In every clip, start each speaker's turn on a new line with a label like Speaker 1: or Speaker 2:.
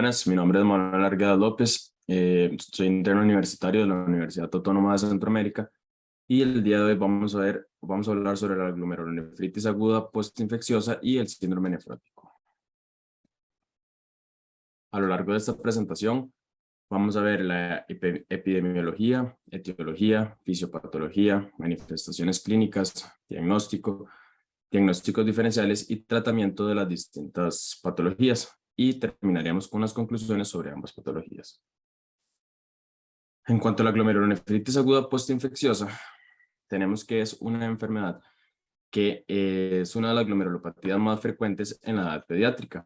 Speaker 1: Buenas, mi nombre es Manuel Arguedas López, soy interno universitario de la Universidad Autónoma de Centroamérica y el día de hoy vamos a hablar sobre la glomerulonefritis aguda postinfecciosa y el síndrome nefrótico. A lo largo de esta presentación vamos a ver la epidemiología, etiología, fisiopatología, manifestaciones clínicas, diagnósticos diferenciales y tratamiento de las distintas patologías, y terminaríamos con unas conclusiones sobre ambas patologías. En cuanto a la glomerulonefritis aguda postinfecciosa, tenemos que es una enfermedad que es una de las glomerulopatías más frecuentes en la edad pediátrica.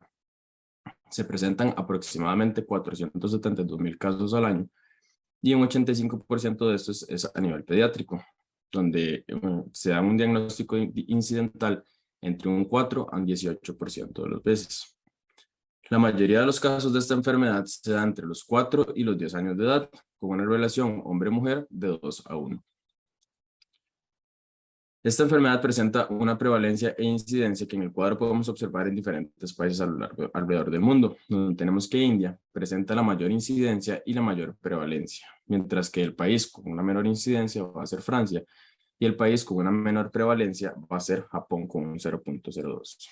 Speaker 1: Se presentan aproximadamente 472,000 casos al año y un 85% de estos es a nivel pediátrico, donde se da un diagnóstico incidental entre un 4 a un 18% de las veces. La mayoría de los casos de esta enfermedad se da entre los 4 y los 10 años de edad, con una relación hombre-mujer de 2 a 1. Esta enfermedad presenta una prevalencia e incidencia que en el cuadro podemos observar en diferentes países alrededor del mundo, donde tenemos que India presenta la mayor incidencia y la mayor prevalencia, mientras que el país con una menor incidencia va a ser Francia, y el país con una menor prevalencia va a ser Japón con un 0.02.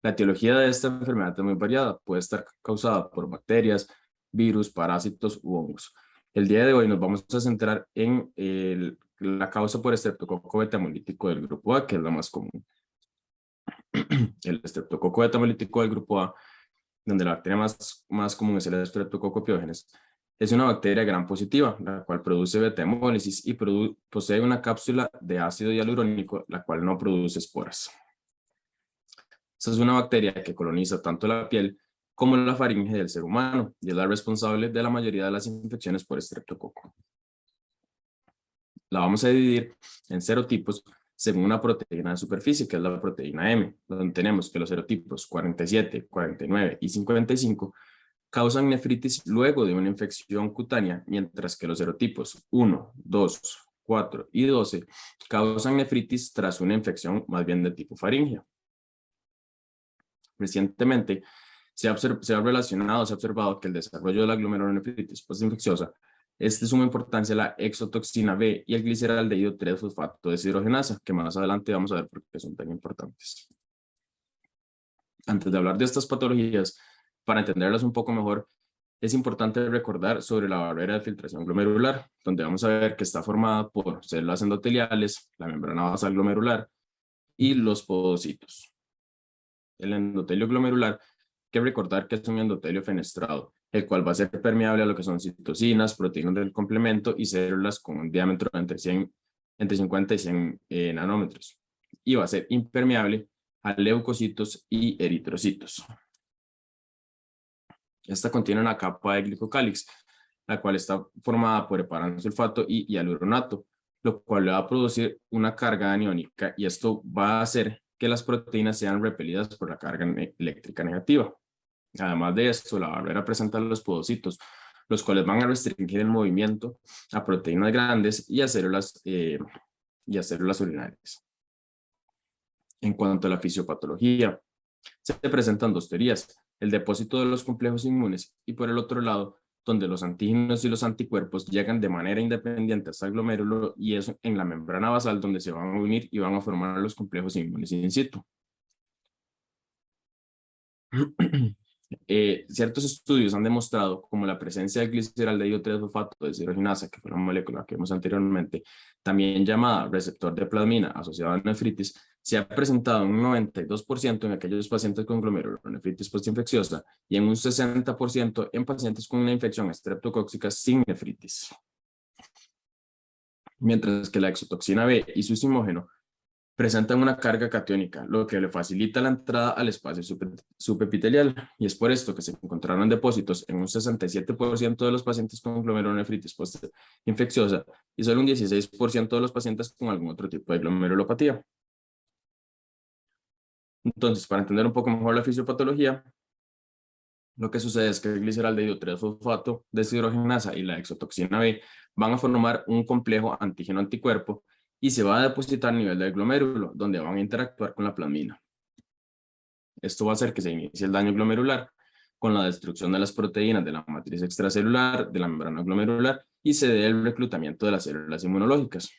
Speaker 1: La etiología de esta enfermedad es muy variada, puede estar causada por bacterias, virus, parásitos u hongos. El día de hoy nos vamos a centrar en la causa por estreptococo betamolítico del grupo A, que es la más común. El estreptococo betamolítico del grupo A, donde la bacteria más común es el estreptococo piógenes, es una bacteria gram positiva, la cual produce beta-hemólisis y posee una cápsula de ácido hialurónico, la cual no produce esporas. Esta es una bacteria que coloniza tanto la piel como la faringe del ser humano y es la responsable de la mayoría de las infecciones por estreptococo. La vamos a dividir en serotipos según una proteína de superficie, que es la proteína M, donde tenemos que los serotipos 47, 49 y 55 causan nefritis luego de una infección cutánea, mientras que los serotipos 1, 2, 4 y 12 causan nefritis tras una infección más bien de tipo faríngeo. Recientemente se ha observado que el desarrollo de la glomerulonefritis postinfecciosa es de suma importancia la exotoxina B y el gliceraldehído 3-fosfato deshidrogenasa, que más adelante vamos a ver por qué son tan importantes. Antes de hablar de estas patologías, para entenderlas un poco mejor, es importante recordar sobre la barrera de filtración glomerular, donde vamos a ver que está formada por células endoteliales, la membrana basal glomerular y los podocitos. El endotelio glomerular, hay que recordar que es un endotelio fenestrado, el cual va a ser permeable a lo que son citocinas, proteínas del complemento y células con un diámetro entre 50 y 100 nanómetros. Y va a ser impermeable a leucocitos y eritrocitos. Esta contiene una capa de glicocálix, la cual está formada por eparaноsulfato y hialuronato, lo cual le va a producir una carga aniónica y esto va a hacer que las proteínas sean repelidas por la carga eléctrica negativa. Además de esto, la barrera presenta los podocitos, los cuales van a restringir el movimiento a proteínas grandes y a células urinarias. En cuanto a la fisiopatología, se presentan dos teorías: el depósito de los complejos inmunes y, por el otro lado, donde los antígenos y los anticuerpos llegan de manera independiente hasta el glomérulo, y es en la membrana basal donde se van a unir y van a formar los complejos inmunes in situ. Ciertos estudios han demostrado como la presencia de gliceraldehído 3-fosfato deshidrogenasa, que fue la molécula que vimos anteriormente, también llamada receptor de plasmina asociado a nefritis, se ha presentado en un 92% en aquellos pacientes con glomerulonefritis postinfecciosa y en un 60% en pacientes con una infección estreptocóxica sin nefritis. Mientras que la exotoxina B y su simógeno presentan una carga catiónica, lo que le facilita la entrada al espacio subepitelial, y es por esto que se encontraron depósitos en un 67% de los pacientes con glomerulonefritis postinfecciosa y solo un 16% de los pacientes con algún otro tipo de glomerulopatía. Entonces, para entender un poco mejor la fisiopatología, lo que sucede es que el gliceraldehído 3-fosfato deshidrogenasa y la exotoxina B van a formar un complejo antígeno-anticuerpo y se va a depositar a nivel del glomérulo, donde van a interactuar con la plasmina. Esto va a hacer que se inicie el daño glomerular, con la destrucción de las proteínas de la matriz extracelular, de la membrana glomerular, y se dé el reclutamiento de las células inmunológicas.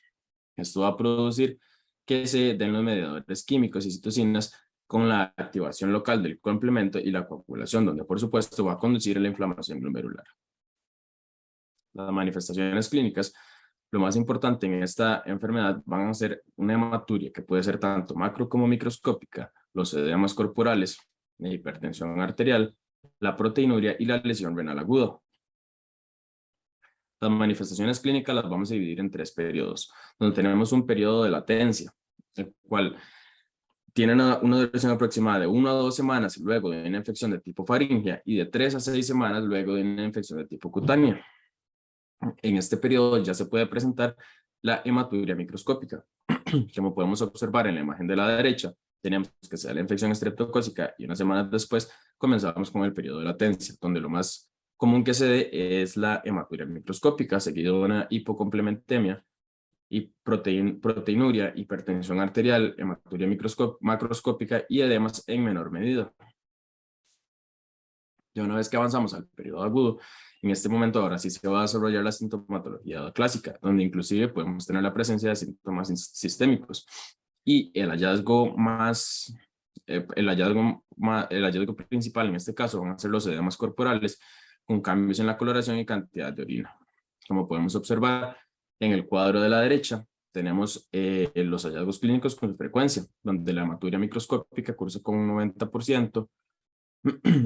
Speaker 1: Esto va a producir que se den los mediadores químicos y citocinas con la activación local del complemento y la coagulación, donde por supuesto va a conducir a la inflamación glomerular. Las manifestaciones clínicas, lo más importante en esta enfermedad van a ser una hematuria que puede ser tanto macro como microscópica, los edemas corporales, la hipertensión arterial, la proteinuria y la lesión renal aguda. Las manifestaciones clínicas las vamos a dividir en 3 periodos, donde tenemos un periodo de latencia, el cual tiene una duración aproximada de 1 a 2 semanas luego de una infección de tipo faríngea y de 3 a 6 semanas luego de una infección de tipo cutánea. En este periodo ya se puede presentar la hematuria microscópica. Como podemos observar en la imagen de la derecha, tenemos que se da la infección estreptocócica y unas semanas después comenzamos con el periodo de latencia, donde lo más común que se dé es la hematuria microscópica, seguido de una hipocomplementemia y proteinuria, hipertensión arterial, hematuria macroscópica y edemas en menor medida. Ya una vez que avanzamos al periodo agudo, en este momento ahora sí se va a desarrollar la sintomatología clásica, donde inclusive podemos tener la presencia de síntomas sistémicos. Y el hallazgo principal en este caso van a ser los edemas corporales con cambios en la coloración y cantidad de orina. Como podemos observar en el cuadro de la derecha, tenemos los hallazgos clínicos con frecuencia, donde la hematuria microscópica cursa con un 90%,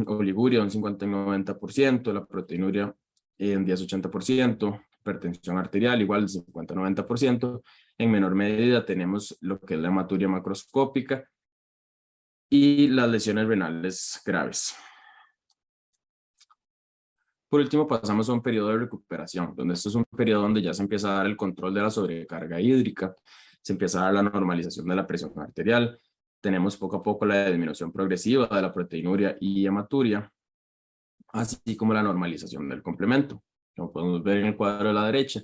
Speaker 1: oliguria un 50-90%, la proteinuria en 10-80%, hipertensión arterial igual 50-90%. En menor medida tenemos lo que es la hematuria macroscópica y las lesiones renales graves. Por último, pasamos a un periodo de recuperación, donde esto es un periodo donde ya se empieza a dar el control de la sobrecarga hídrica, se empieza a dar la normalización de la presión arterial, tenemos poco a poco la disminución progresiva de la proteinuria y hematuria, así como la normalización del complemento. Como podemos ver en el cuadro de la derecha,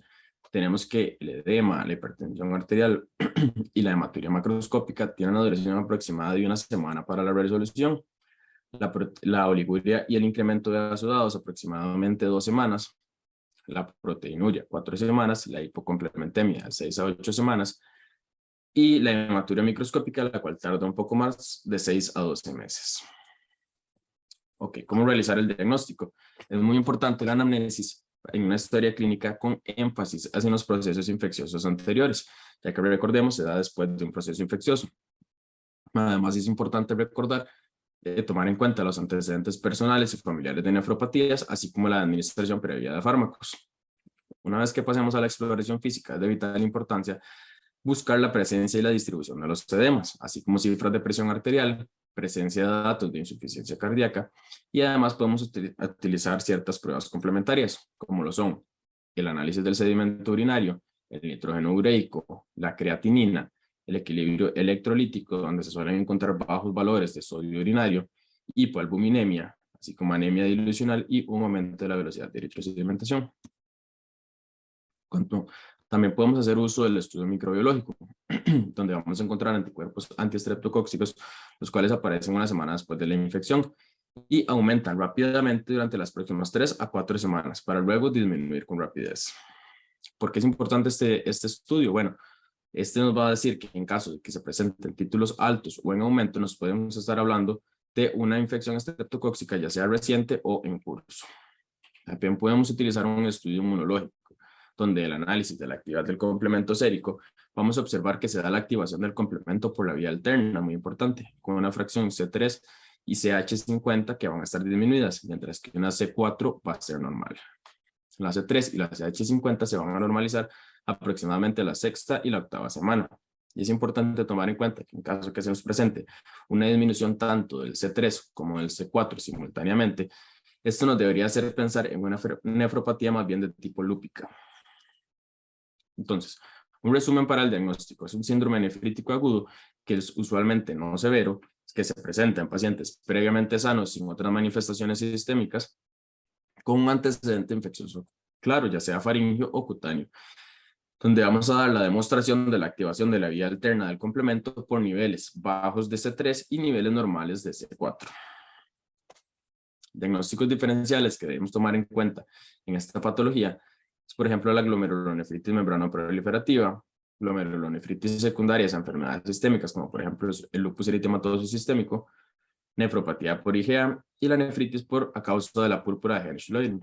Speaker 1: tenemos que el edema, la hipertensión arterial y la hematuria macroscópica tienen una duración aproximada de 1 semana para la resolución. La oliguria y el incremento de ácidos aproximadamente 2 semanas, la proteinuria 4 semanas, la hipocomplementemia 6 a 8 semanas y la hematuria microscópica, la cual tarda un poco más de 6 a 12 meses. Ok, ¿cómo realizar el diagnóstico? Es muy importante la anamnesis en una historia clínica con énfasis hacia los procesos infecciosos anteriores, ya que recordemos se da después de un proceso infeccioso. Además es importante recordar tomar en cuenta los antecedentes personales y familiares de nefropatías, así como la administración previa de fármacos. Una vez que pasemos a la exploración física, es de vital importancia buscar la presencia y la distribución de los edemas, así como cifras de presión arterial, presencia de datos de insuficiencia cardíaca, y además podemos utilizar ciertas pruebas complementarias, como lo son el análisis del sedimento urinario, el nitrógeno ureico, la creatinina, el equilibrio electrolítico, donde se suelen encontrar bajos valores de sodio urinario, hipoalbuminemia, así como anemia dilucional y un aumento de la velocidad de eritrosedimentación. También podemos hacer uso del estudio microbiológico, donde vamos a encontrar anticuerpos antiestreptocóxicos, los cuales aparecen 1 semana después de la infección y aumentan rápidamente durante las próximas 3 a 4 semanas, para luego disminuir con rapidez. ¿Por qué es importante este estudio? Bueno, este nos va a decir que en caso de que se presenten títulos altos o en aumento, nos podemos estar hablando de una infección estreptocóxica, ya sea reciente o en curso. También podemos utilizar un estudio inmunológico, donde el análisis de la actividad del complemento sérico, vamos a observar que se da la activación del complemento por la vía alterna, muy importante, con una fracción C3 y CH50 que van a estar disminuidas, mientras que una C4 va a ser normal. La C3 y la CH50 se van a normalizar aproximadamente la 6ª y la 8ª semana. Y es importante tomar en cuenta que en caso que se nos presente una disminución tanto del C3 como del C4 simultáneamente, esto nos debería hacer pensar en una nefropatía más bien de tipo lúpica. Entonces, un resumen para el diagnóstico. Es un síndrome nefrítico agudo que es usualmente no severo, que se presenta en pacientes previamente sanos sin otras manifestaciones sistémicas, con un antecedente infeccioso claro, ya sea faríngeo o cutáneo, donde vamos a dar la demostración de la activación de la vía alterna del complemento por niveles bajos de C3 y niveles normales de C4. Diagnósticos diferenciales que debemos tomar en cuenta en esta patología es, por ejemplo, la glomerulonefritis membranoproliferativa, glomerulonefritis secundarias a enfermedades sistémicas, como por ejemplo el lupus eritematoso sistémico, nefropatía por IgA y la nefritis a causa de la púrpura de Hershey.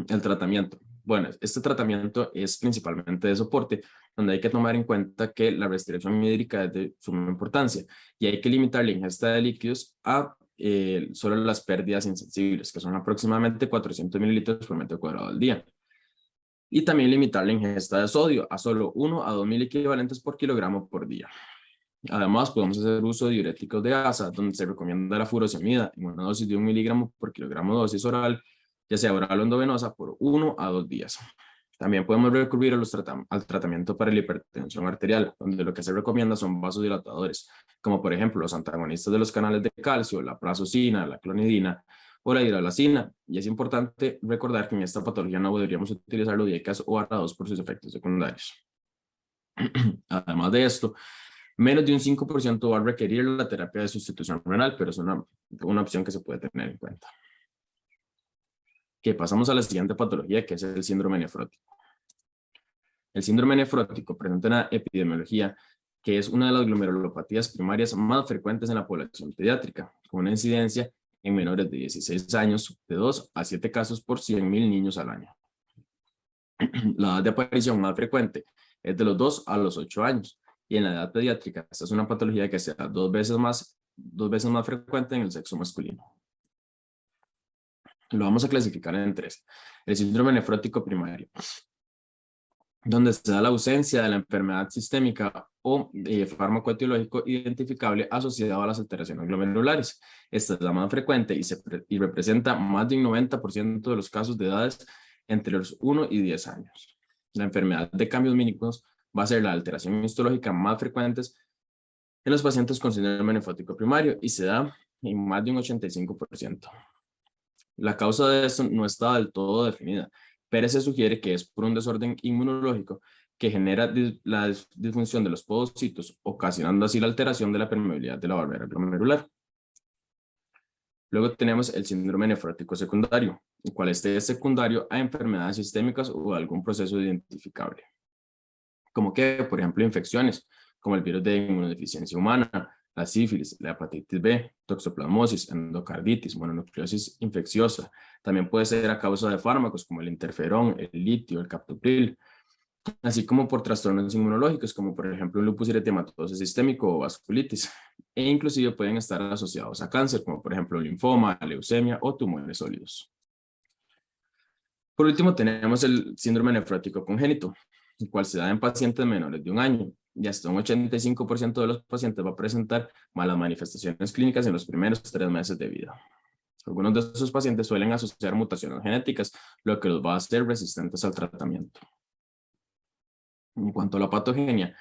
Speaker 1: El tratamiento. Bueno, este tratamiento es principalmente de soporte, donde hay que tomar en cuenta que la restricción hídrica es de suma importancia y hay que limitar la ingesta de líquidos a solo las pérdidas insensibles, que son aproximadamente 400 mililitros por metro cuadrado al día. Y también limitar la ingesta de sodio a solo 1 a 2.000 equivalentes por kilogramo por día. Además, podemos hacer uso de diuréticos de asa, donde se recomienda la furosemida en una dosis de 1 miligramo por kilogramo de dosis oral, ya sea oral o endovenosa, por 1 a 2 días. También podemos recurrir al tratamiento para la hipertensión arterial, donde lo que se recomienda son vasodilatadores, como por ejemplo los antagonistas de los canales de calcio, la prazosina, la clonidina o la hidralazina. Y es importante recordar que en esta patología no deberíamos utilizar los dieicas o ARA2 por sus efectos secundarios. Además de esto, menos de un 5% va a requerir la terapia de sustitución renal, pero es una opción que se puede tener en cuenta. Que pasamos a la siguiente patología, que es el síndrome nefrótico. El síndrome nefrótico presenta una epidemiología que es una de las glomerulopatías primarias más frecuentes en la población pediátrica, con una incidencia en menores de 16 años de 2 a 7 casos por 100.000 niños al año. La edad de aparición más frecuente es de los 2 a los 8 años, y en la edad pediátrica esta es una patología que se da dos veces más frecuente en el sexo masculino. Lo vamos a clasificar en 3. El síndrome nefrótico primario, donde se da la ausencia de la enfermedad sistémica o fármaco etiológico identificable asociado a las alteraciones glomerulares. Esta es la más frecuente y representa más de un 90% de los casos de edades entre los 1 y 10 años. La enfermedad de cambios mínimos va a ser la alteración histológica más frecuente en los pacientes con síndrome nefrótico primario y se da en más de un 85%. La causa de esto no está del todo definida, pero se sugiere que es por un desorden inmunológico que genera la disfunción de los podocitos, ocasionando así la alteración de la permeabilidad de la barrera glomerular. Luego tenemos el síndrome nefrótico secundario, el cual es secundario a enfermedades sistémicas o algún proceso identificable, como que, por ejemplo, infecciones, como el virus de inmunodeficiencia humana, la sífilis, la hepatitis B, toxoplasmosis, endocarditis, mononucleosis infecciosa. También puede ser a causa de fármacos como el interferón, el litio, el captopril, así como por trastornos inmunológicos como por ejemplo un lupus eritematoso sistémico o vasculitis, e inclusive pueden estar asociados a cáncer como por ejemplo linfoma, leucemia o tumores sólidos. Por último tenemos el síndrome nefrótico congénito, el cual se da en pacientes menores de 1 año, y hasta un 85% de los pacientes va a presentar malas manifestaciones clínicas en los primeros 3 meses de vida. Algunos de estos pacientes suelen asociar mutaciones genéticas, lo que los va a hacer resistentes al tratamiento. En cuanto a la patogenia,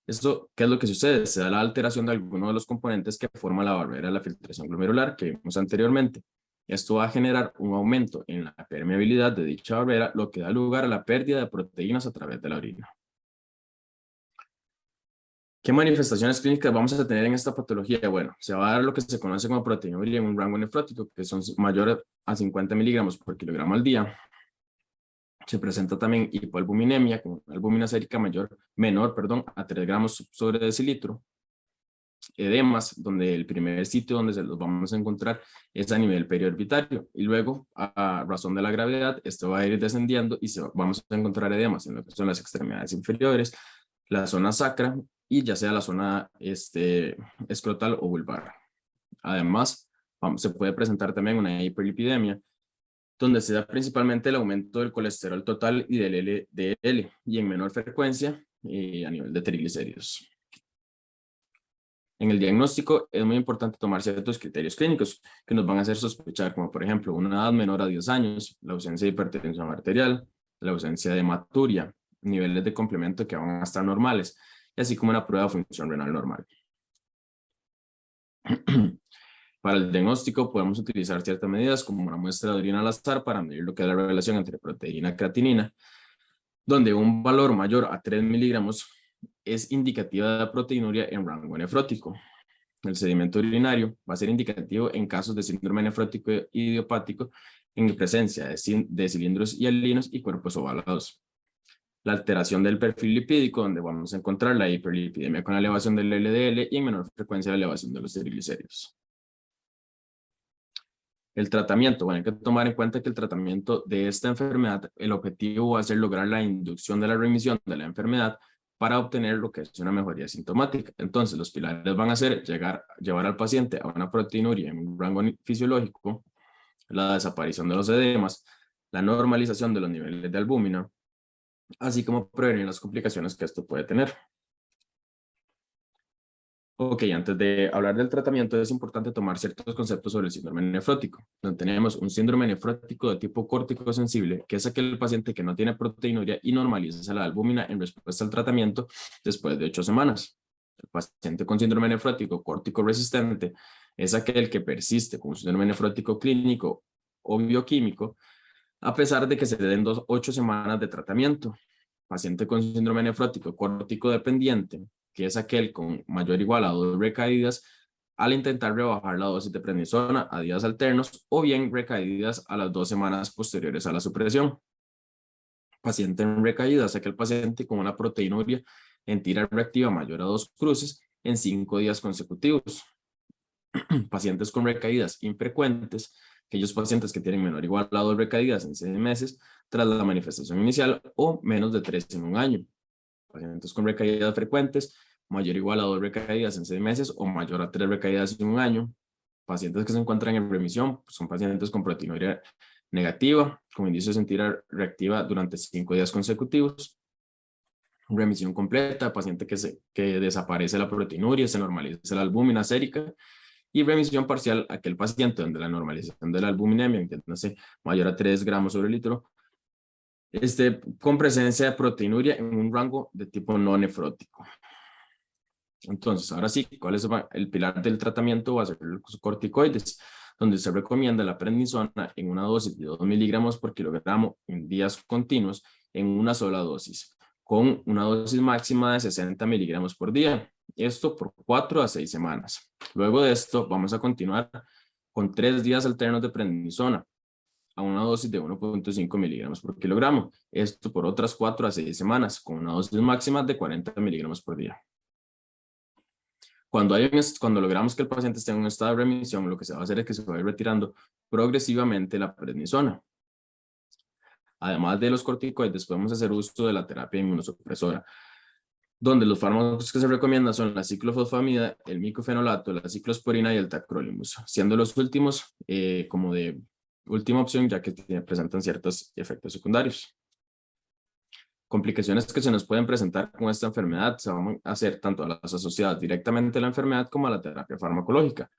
Speaker 1: ¿qué es lo que sucede? Se da la alteración de alguno de los componentes que forman la barrera de la filtración glomerular que vimos anteriormente. Esto va a generar un aumento en la permeabilidad de dicha barrera, lo que da lugar a la pérdida de proteínas a través de la orina. ¿Qué manifestaciones clínicas vamos a tener en esta patología? Bueno, se va a dar lo que se conoce como proteinuria en un rango nefrótico, que son mayores a 50 miligramos por kilogramo al día. Se presenta también hipoalbuminemia, con albúmina sérica menor a 3 gramos sobre decilitro. Edemas, donde el primer sitio donde se los vamos a encontrar es a nivel periorbitario. Y luego, a razón de la gravedad, esto va a ir descendiendo y vamos a encontrar edemas en lo que son las extremidades inferiores, la zona sacra y ya sea la zona escrotal o vulvar. Además, se puede presentar también una hiperlipidemia, donde se da principalmente el aumento del colesterol total y del LDL, y en menor frecuencia a nivel de triglicéridos. En el diagnóstico es muy importante tomar ciertos criterios clínicos que nos van a hacer sospechar, como por ejemplo una edad menor a 10 años, la ausencia de hipertensión arterial, la ausencia de hematuria, niveles de complemento que van a estar normales, y así como una prueba de función renal normal. Para el diagnóstico podemos utilizar ciertas medidas como una muestra de orina al azar para medir lo que es la relación entre proteína y creatinina, donde un valor mayor a 3 miligramos es indicativa de proteinuria en rango nefrótico. El sedimento urinario va a ser indicativo en casos de síndrome nefrótico idiopático en presencia de cilindros hialinos y cuerpos ovalados. La alteración del perfil lipídico, donde vamos a encontrar la hiperlipidemia con la elevación del LDL y en menor frecuencia la elevación de los triglicéridos. El tratamiento, bueno, hay que tomar en cuenta que el tratamiento de esta enfermedad, el objetivo va a ser lograr la inducción de la remisión de la enfermedad para obtener lo que es una mejoría sintomática. Entonces, los pilares van a ser llevar al paciente a una proteinuria en un rango fisiológico, la desaparición de los edemas, la normalización de los niveles de albúmina, así como prevenir las complicaciones que esto puede tener. Ok, antes de hablar del tratamiento es importante tomar ciertos conceptos sobre el síndrome nefrótico. Donde tenemos un síndrome nefrótico de tipo córtico sensible, que es aquel paciente que no tiene proteinuria y normaliza la albúmina en respuesta al tratamiento después de 8 semanas. El paciente con síndrome nefrótico córtico resistente es aquel que persiste con un síndrome nefrótico clínico o bioquímico a pesar de que se den 8 semanas de tratamiento. Paciente con síndrome nefrótico córtico dependiente, que es aquel con mayor o igual a 2 recaídas, al intentar rebajar la dosis de prednisona a días alternos o bien recaídas a las 2 semanas posteriores a la supresión. Paciente en recaídas, aquel paciente con una proteinuria en tira reactiva mayor a 2 cruces en 5 días consecutivos. Pacientes con recaídas infrecuentes, aquellos pacientes que tienen menor o igual a 2 recaídas en 6 meses tras la manifestación inicial o menos de 3 en un año. Pacientes con recaídas frecuentes, mayor o igual a 2 recaídas en 6 meses o mayor a 3 recaídas en un año. Pacientes que se encuentran en remisión son pacientes con proteinuria negativa, con índice de sentir reactiva durante 5 días consecutivos. Remisión completa, paciente que desaparece la proteinuria, se normaliza la albúmina sérica. Y remisión parcial, aquel paciente donde la normalización de la albuminemia, entiéndase, mayor a 3 gramos sobre litro, con presencia de proteinuria en un rango de tipo no nefrótico. Entonces, ahora sí, ¿cuál es el pilar del tratamiento? Va a ser los corticoides, donde se recomienda la prednisona en una dosis de 2 miligramos por kilogramo en días continuos en una sola dosis, con una dosis máxima de 60 miligramos por día. Esto por 4 a 6 semanas. Luego de esto, vamos a continuar con 3 días alternos de prednisona a una dosis de 1.5 miligramos por kilogramo. Esto por otras 4 a 6 semanas, con una dosis máxima de 40 miligramos por día. Cuando logramos que el paciente esté en un estado de remisión, lo que se va a hacer es que se va a ir retirando progresivamente la prednisona. Además de los corticoides, podemos hacer uso de la terapia inmunosupresora, donde los fármacos que se recomiendan son la ciclofosfamida, el micofenolato, la ciclosporina y el tacrolimus, siendo los últimos como de última opción, ya que presentan ciertos efectos secundarios. Complicaciones que se nos pueden presentar con esta enfermedad se van a hacer tanto a las asociadas directamente a la enfermedad como a la terapia farmacológica,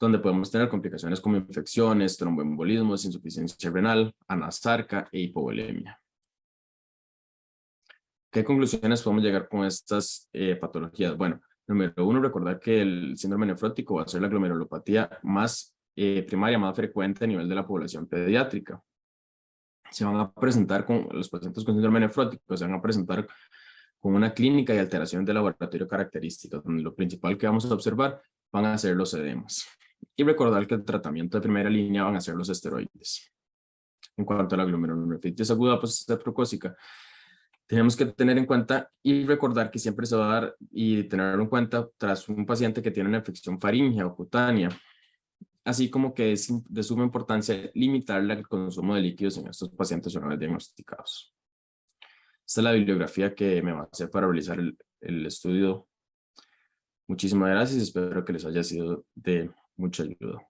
Speaker 1: donde podemos tener complicaciones como infecciones, tromboembolismos, insuficiencia renal, anasarca e hipovolemia. ¿Qué conclusiones podemos llegar con estas patologías? Bueno, número 1, recordar que el síndrome nefrótico va a ser la glomerulopatía más primaria, más frecuente a nivel de la población pediátrica. Se van a presentar con los pacientes con síndrome nefrótico, se van a presentar con una clínica y alteración de laboratorio características, donde lo principal que vamos a observar van a ser los edemas. Y recordar que el tratamiento de primera línea van a ser los esteroides. En cuanto a la glomerulonefritis aguda post-estreptocócica, tenemos que tener en cuenta y recordar que siempre se va a dar y tenerlo en cuenta tras un paciente que tiene una infección faríngea o cutánea, así como que es de suma importancia limitar el consumo de líquidos en estos pacientes una vez diagnosticados. Esta es la bibliografía que me va a hacer para realizar el estudio. Muchísimas gracias, espero que les haya sido de mucha ayuda.